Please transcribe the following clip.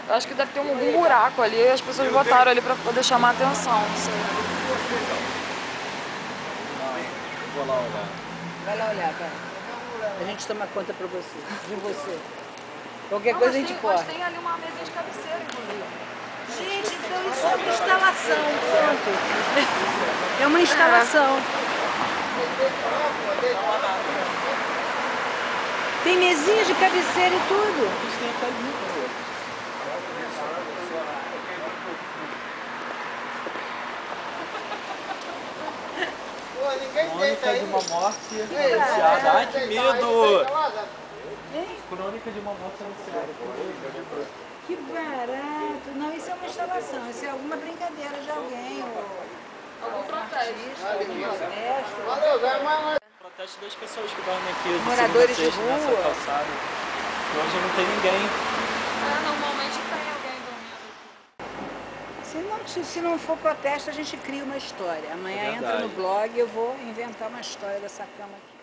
Eu acho que deve ter algum buraco ali e as pessoas botaram ali pra poder chamar a atenção, não sei. Vou lá olhar. Vai lá olhar, cara. A gente toma conta pra você, de você. Qualquer coisa a gente corre. Mas tem ali uma mesinha de cabeceira, inclusive. Gente, então isso é uma instalação, pronto. É uma instalação. Tem mesinha de cabeceira e tudo. Crônica de uma morte anunciada. Ai, que medo! Crônica de uma morte anunciada. Que barato. Não, isso é uma instalação. Isso é alguma brincadeira de alguém. Algum protesto. Protesto das pessoas que dormem aqui. Moradores de nessa rua. calçada. Hoje não tem ninguém. Normalmente tem alguém dormindo aqui. Se não for protesto, a gente cria uma história. Amanhã entra no blog e eu vou inventar uma história dessa cama aqui.